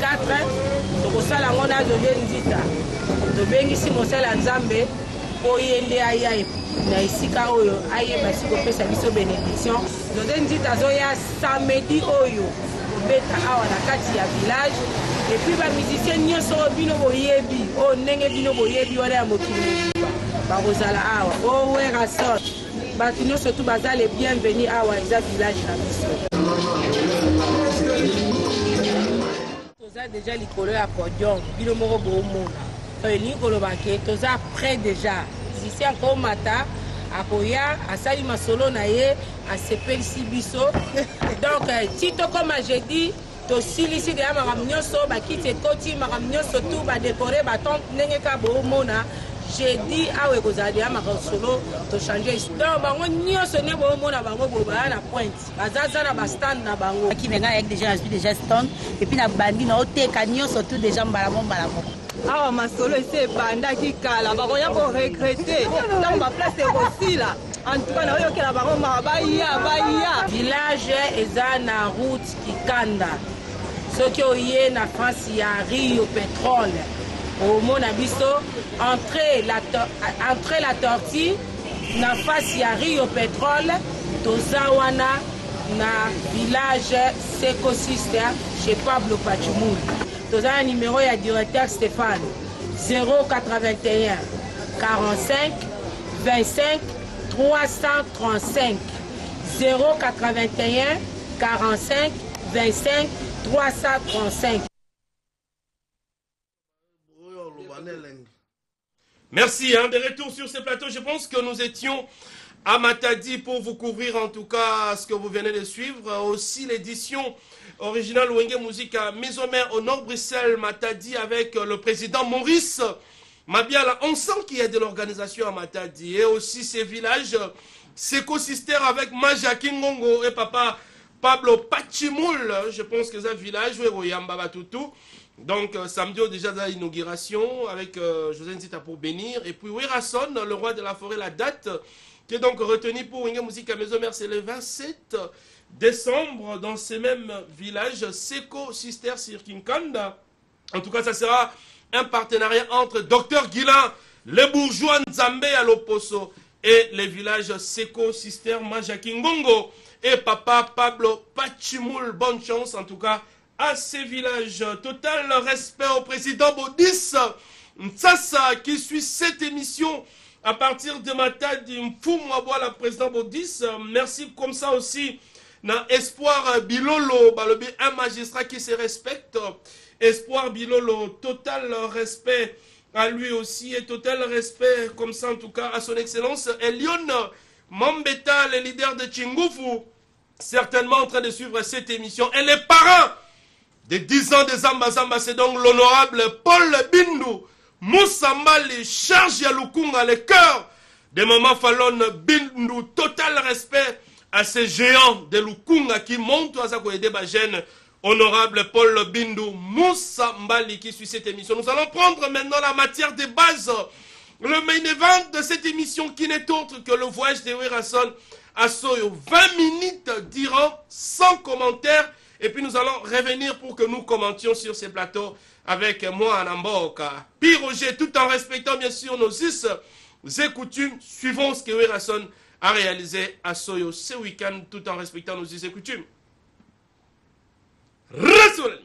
24 tokosala ngo na José Nzita tobengisi mosala nzambe po yende aya na esika oyo ayeba siko pesa biso bénédiction. José Nzita zoya samedi oyo kobeta awa na kati ya village et puis ba musicien nyonso bino boyebi o ndenge bino boyebi wana ya mokili bakozala awa o wera sort bato nyonso tu baza les bienvenus awa eza village na biso. Toza déjà likolo ya podium bino moko boomona elingi koloba ke toza prêt déjà ici encore mata akoya asali masolo na ye asepelisi biso donc tito comme j'ai dit tosilisi deya makambo nyonso bakiti ekoti makambo nyonso tu badekore batombe ndenge ka boomona jeudi awa ekozala deya makambo solo tochange donc bango nyonso nde boomona bango bobaya na pointe bazaza na bastand na bango akivenga avec déjà nazwi déjà stand epuis na bandi na oteka nyonso tu déjà mbala moko awa masolo ese ebandaki kala bakoya koregrete ntango baplace ekosila en tout cas naoyokela bango maka baya village eza na route Kikanda soki oye na face ya Rio Pétrole omona biso entre la tortue na face ya Rio Pétrole toza wana na village Seco Sister chez Pablo Pachimul. Toza un numéro ya directeur Stéphane 081 45 25 335 081 45 25 335. Merci, hein, de retour sur ce plateau. Je pense que nous étions à Matadi pour vous couvrir en tout cas ce que vous venez de suivre. Aussi l'édition originale Wenge Musica Maison Mère au Nord Bruxelles, Matadi avec le président Maurice Mabiala. On sent qu'il y a de l'organisation à Matadi et aussi ces villages, Seco Sister avec Maja Kingongo et papa Pablo Pachimoul. Je pense que c'est un village où il y a Mbabatutu. Donc samedi déjà dans l'inauguration avec José Nzita pour bénir. Et puis Wirason, le roi de la forêt, la date qui est donc retenue pour Wenge Musica Maison Mère, c'est le 27 décembre dans ces mêmes villages, Seco Sister Sirkinkanda. En tout cas, ça sera un partenariat entre Dr Guilain, les bourgeois Nzambe à l'Oposo et les villages Seco Sister Majakingongo et papa Pablo Pachimoul. Bonne chance en tout cas à ces villages. Total respect au président Bodis Ntsassa qui suit cette émission à partir de Matadi Mfumwabwa, la président Bodis. Merci comme ça aussi. Na Espoir Bilolo, un magistrat qui se respecte. Espoir Bilolo, total respect à lui aussi et total respect comme ça en tout cas à son excellence. Elion Mambeta, le leader de Chingufu, certainement en train de suivre cette émission. Et les parents de 10 ans de Zamba Zamba, c'est donc l'honorable Paul Bindu, Moussambali, charge à Lukunga, le cœur de Maman Fallon Bindu, total respect à ces géants de Lukunga qui montent à Zakoyede Bajen, honorable Paul Bindu, Moussa Mbali qui suit cette émission. Nous allons prendre maintenant la matière de base, le main event de cette émission qui n'est autre que le voyage de Wirason à Soyo. 20 minutes diront sans commentaire et puis nous allons revenir pour que nous commentions sur ces plateaux avec moi Anamboka. Puis Roger, tout en respectant bien sûr nos us et coutumes, suivons ce que Wirason a réalisé à Soyo ce week-end tout en respectant nos us et coutumes. Rasoul.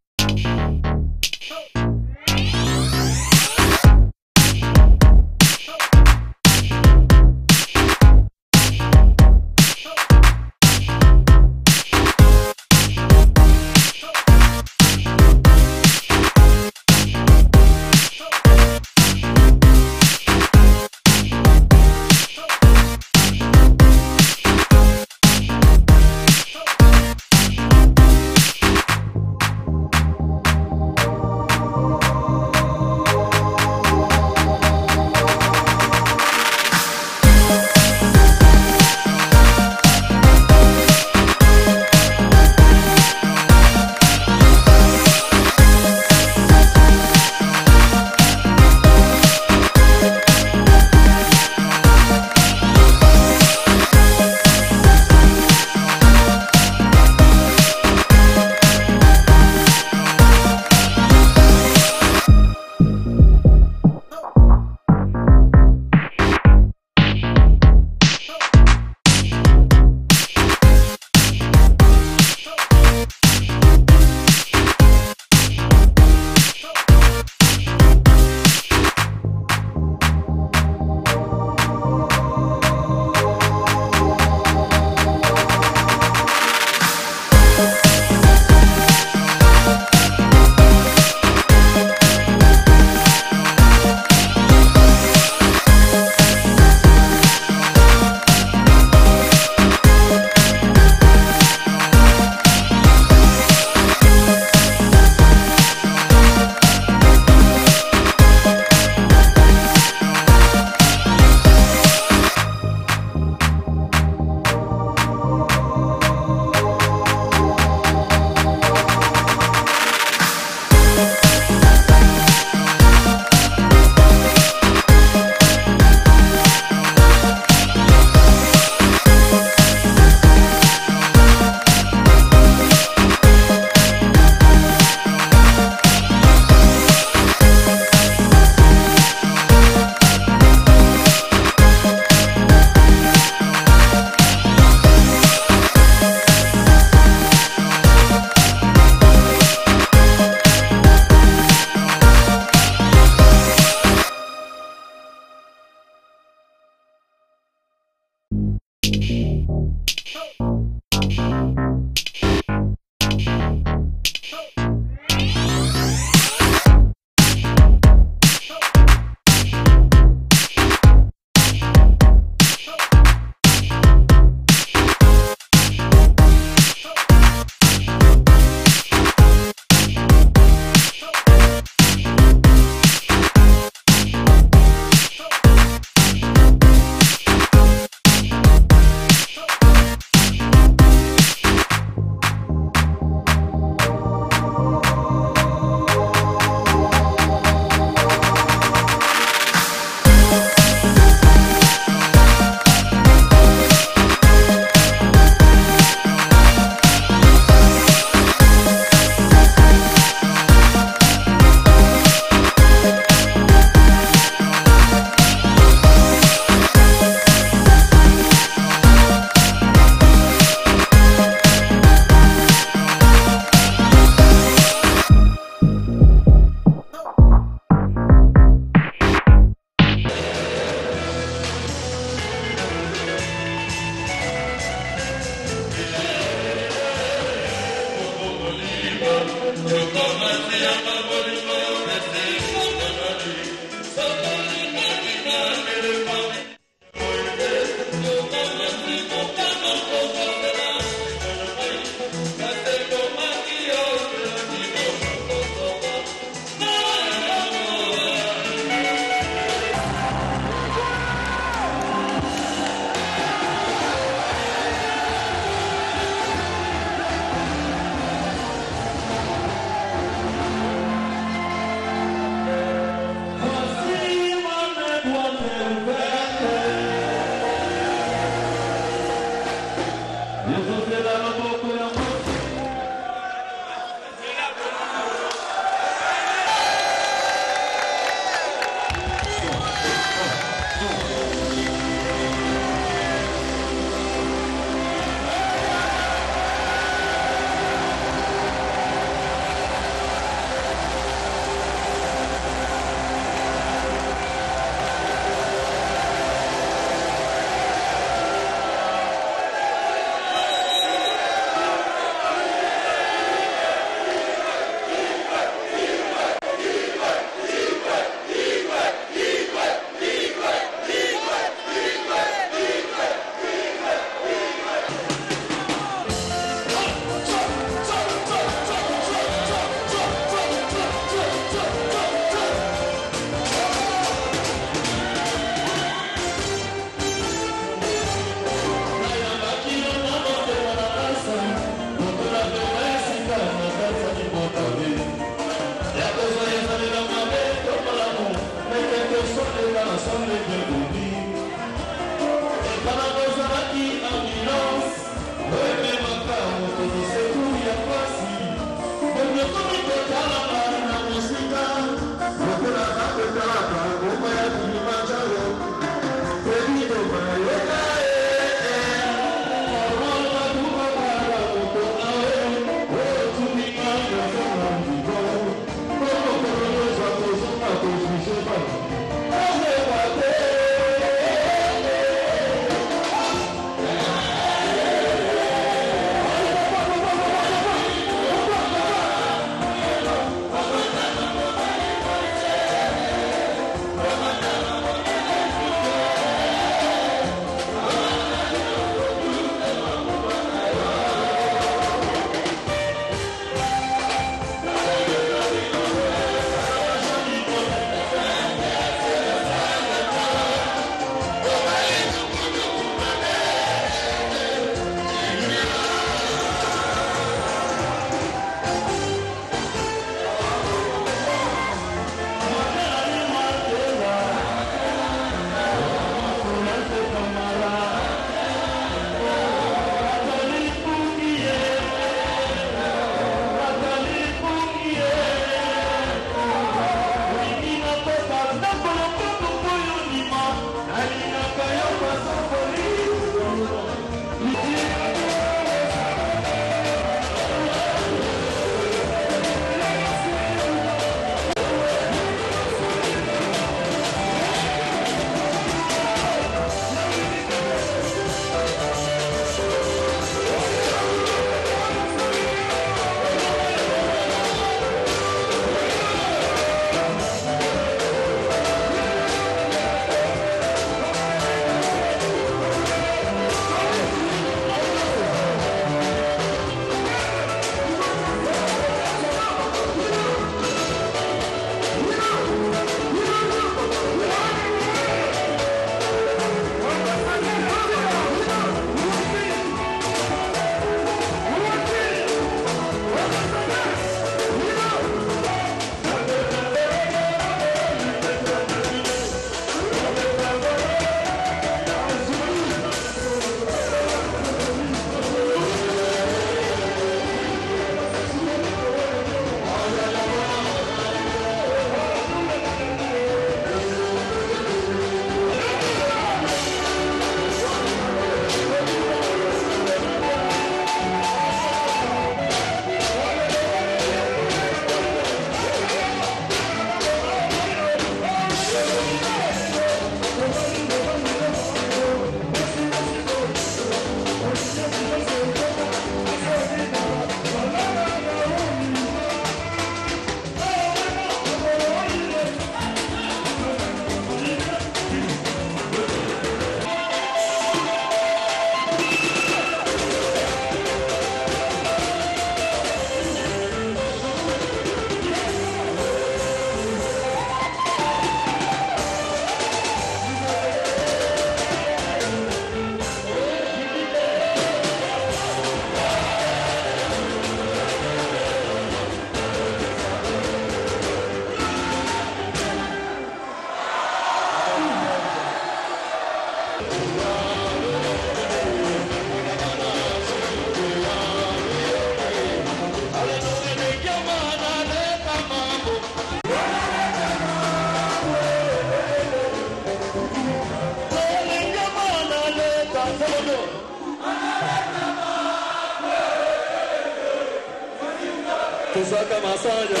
Tusaka masanya.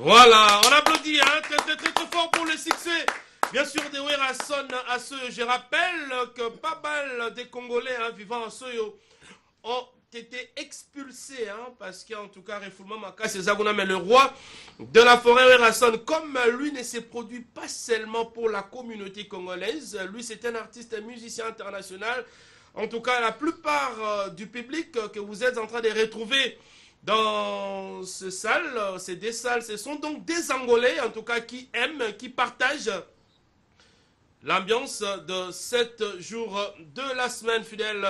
Voilà, on applaudit hein, très fort pour le succès. Bien sûr, de Werason à ce, je rappelle que pas mal des Congolais hein, vivant en Soyo ont été expulsés, hein, parce qu'en tout cas, refoulement Makassi Zaguna, mais le roi de la forêt Werason, comme lui ne se produit pas seulement pour la communauté congolaise, lui c'est un artiste, un musicien international. En tout cas, la plupart du public que vous êtes en train de retrouver dans ces salles, c'est des salles, ce sont donc des Angolais, en tout cas, qui aiment, qui partagent l'ambiance de 7 jours de la semaine fidèle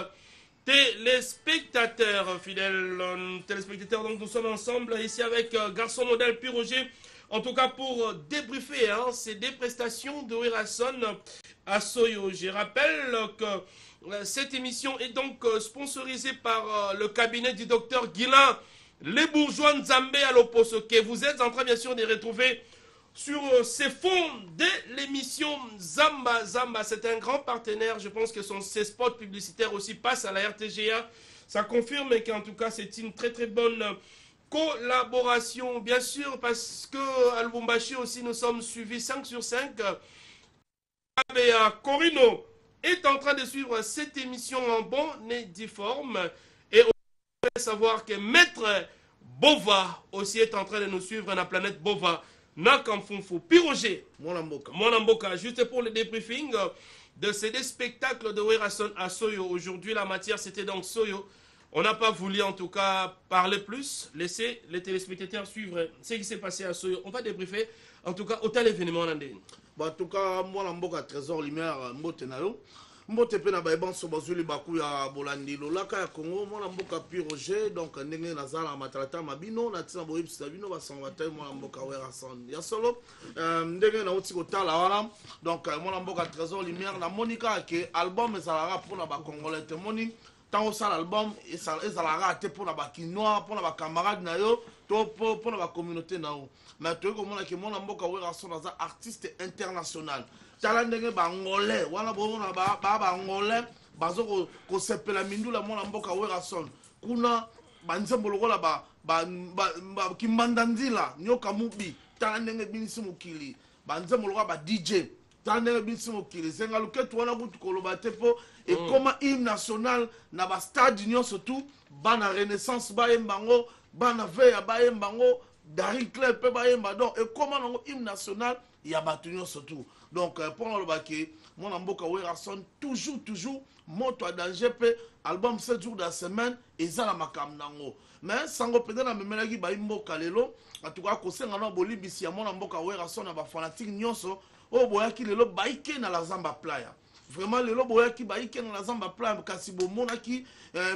téléspectateurs, fidèles téléspectateurs, donc nous sommes ensemble ici avec Garçon Modèle puis Roger, en tout cas pour débriefer ces des prestations de Werason à Soyo. Je rappelle que cette émission est donc sponsorisée par le cabinet du docteur Guilain, les bourgeois Nzambé à l'Oposo, que vous êtes en train bien sûr de retrouver sur ces fonds de l'émission Zamba Zamba. C'est un grand partenaire, je pense que ces spots publicitaires aussi passent à la RTGA. Ça confirme qu'en tout cas c'est une très très bonne collaboration, bien sûr, parce que à Lubumbashi aussi nous sommes suivis 5 sur 5. Corino est en train de suivre cette émission en bonne et due forme. Et on peut savoir que Maître Bova aussi est en train de nous suivre dans la planète Bova. Nakamfunfu. Puis Roger, Monamboka, juste pour le débriefing de ces deux spectacles de Werason à Soyo. Aujourd'hui, la matière, c'était donc Soyo. On n'a pas voulu, en tout cas, parler plus, laisser les téléspectateurs suivre ce qui s'est passé à Soyo. On va débriefer, en tout cas, autant l'événement. En tout cas, Monamboka, Trésor Lumière, Mbotenalo. Mbote pe na baeban so bazuli baku ya bolandi lolaka ya Congo mwana mboka puis Roger donc ndenge nazala matalata mabino na tina boyebisa bino basangata mwana mboka Werason ya solo ndenge na uti kotala wana donc mwana mboka Trésor Lumière na monika ke album ezalaka pona ba congolais te moni tango sala album ezalaka te pona ba kinois pona ba camarades na yo to pona ba communauté na yo mais to ko mona ke mwana mboka Werason aza artiste international tala ndenge bangolais wana bona bangolais bazo ko sepela mindula mona mboka Werason kuna banzembo lokola ba kimbandanzila nyoka mubi tala ndenge binisi mukili banzembo lokola ba DJ tala ndenge binisi mukili senga luketu wana kutu koloba tepo et comment hymne national na ba stade union surtout bana renaissance ba yembango bana veya ba yembango Dari Club pe ba yemba donc et comment nango hymne national ya batunyo surtout. Donc pour le baquet, mon amboka Werason toujours moto à danger pe album 7 jours de la semaine et ça la makam nango. Mais sango pede na memelaki ba imboka lelo en tout cas ko senga na bolibisi ya mon amboka Werason na ba fanatique nyonso o boyaki lelo baike na la Zamba Playa. Vraiment lelo boyaki baike na la Zamba Playa kasi bo monaki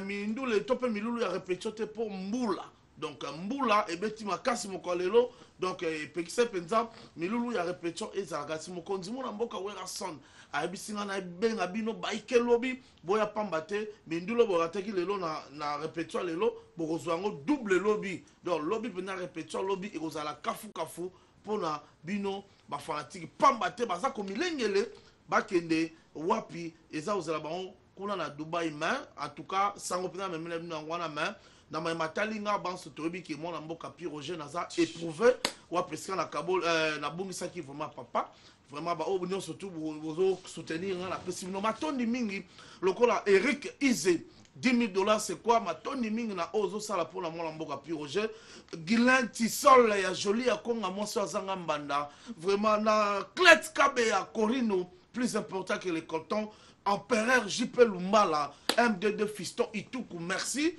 mindu le tope milulu ya répétition te pour mbula. Donc mbula et beti makasi mokolelo donc pekise penza milulu ya répétition ezalaka mokonzi mona mboka Werason abisinga na benga bino baike lobi boya pambate mindulo borateki lelo na répétition lelo bokozwango double lobi donc lobi pena répétition lobi ekozala kafu pona bino ba fanatique pambate baza ko milengele bakende wapi eza ozala bango kuna na Dubai mais en tout cas sango pena memela bino ngwana mais na matalinga banso tobi ki mona mboka puis Roger naza éprouvé wa presque na kabol na bungisa ki vraiment papa vraiment ba obunyo surtout bozo soutenir na pesi no matondi mingi lokola Eric Ize $10,000 c'est quoi matondi mingi na ozo sala pour la mona mboka puis Roger Guilain Tissol ya joli ya konga monso azanga mbanda vraiment na Clet Kabe ya Corino plus important que les cotons Empereur JP Lumbala, MD2 Fiston Ituku, merci.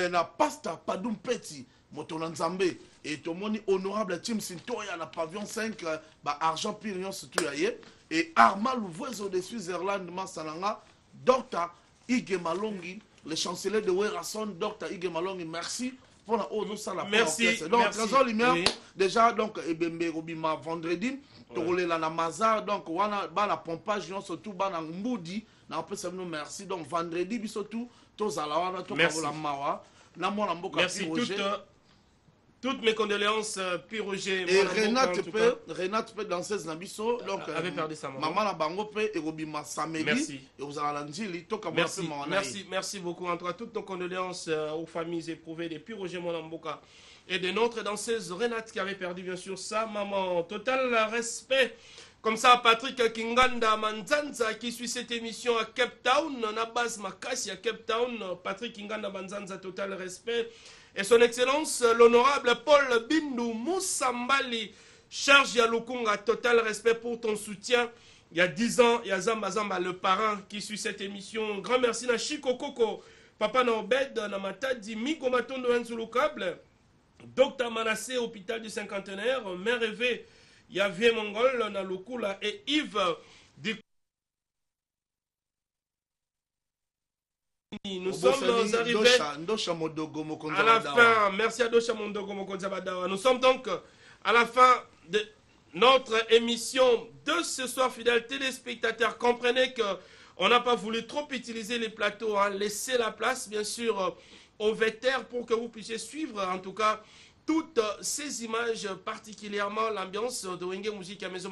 Na Pasta Padoum Petit, Motonan Zambé. Et tout le monde honorable Tim Sintoya, na Pavillon 5, Argent Pirion, surtout et Arma Louvoiseau de Switzerland, Massalanga, Dr. Ige Malongi, le chancelier de Werason, Dr. Ige Malongi, merci. Pour la haute salle. Merci. Donc, Trésor Lumière, déjà, donc, Ebembe Robima vendredi, Torole la Namazar, donc, wana, bana pompage, surtout, bana Mboudi, na peu ça nous merci. Donc, vendredi, bisotou, Tozala, wana, Tokabola Mawa, na mona mboka. Merci, toutes mes condoléances, puis Roger. Et Renate peut danser Nabiso, donc, avait perdu sa maman. Maman la bango peut, et Robima samedi, merci. Et vous allez l'anjili, merci beaucoup. En tout cas, toutes nos condoléances aux familles éprouvées des puis Roger Monamboka et de notre danseuse Renate qui avait perdu bien sûr sa maman. Total respect. Comme ça, Patrick Kinganda Manzanza qui suit cette émission à Cape Town, on a base Makasi à Cape Town. Patrick Kinganda Manzanza, total respect. Et son excellence, l'honorable Paul Bindu Moussambali, charge Yalukunga, total respect pour ton soutien. Il y a 10 ans, il y a Zamba Zamba, le parrain qui suit cette émission. Grand merci à Chico Coco, Papa Norbed, Namatadi, Miko Matondo Nzulukable, Docteur Manassé, hôpital du cinquantenaire, Mère Rêvé, Yavier Mongol, Nalukula et Yves Nous sommes arrivés à la fin. Merci à Dosha Mondogo Mokonzabadawa. Nous sommes donc à la fin de notre émission de ce soir, fidèles téléspectateurs. Comprenez qu'on n'a pas voulu trop utiliser les plateaux. Hein. Laissez la place, bien sûr, aux vétères pour que vous puissiez suivre, en tout cas, toutes ces images, particulièrement l'ambiance de Wenge Musique à Maison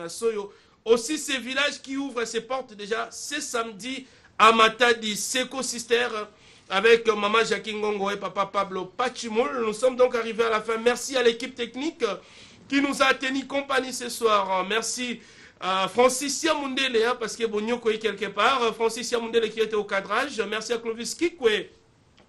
Soyo. Aussi ces villages qui ouvrent ses portes déjà ce samedi à Matadi, Seko Sister, avec Maman Jacqueline Ngongo et Papa Pablo Pachimoul. Nous sommes donc arrivés à la fin. Merci à l'équipe technique qui nous a tenu compagnie ce soir. Merci à Francis Yamundele, parce que Bonyoko est quelque part. Francis Yamundele qui était au cadrage. Merci à Clovis Kikwe,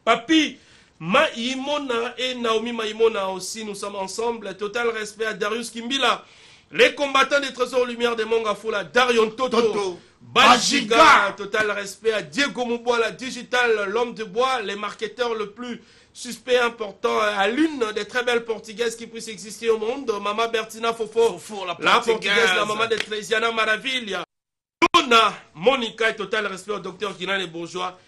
Papi Maïmona et Naomi Maïmona aussi. Nous sommes ensemble. Total respect à Darius Kimbila. Les combattants des trésors lumière de Mongafula, Darion Toto, Bajiga, total respect à Diego Moubois, la digital, l'homme de bois, les marketeurs le plus suspect important, à l'une des très belles portugaises qui puissent exister au monde, Mama Bertina Fofo, la portugaise, la maman de Trésiana Maravilha, Luna, Monica et total respect au docteur Guinan et Bourgeois.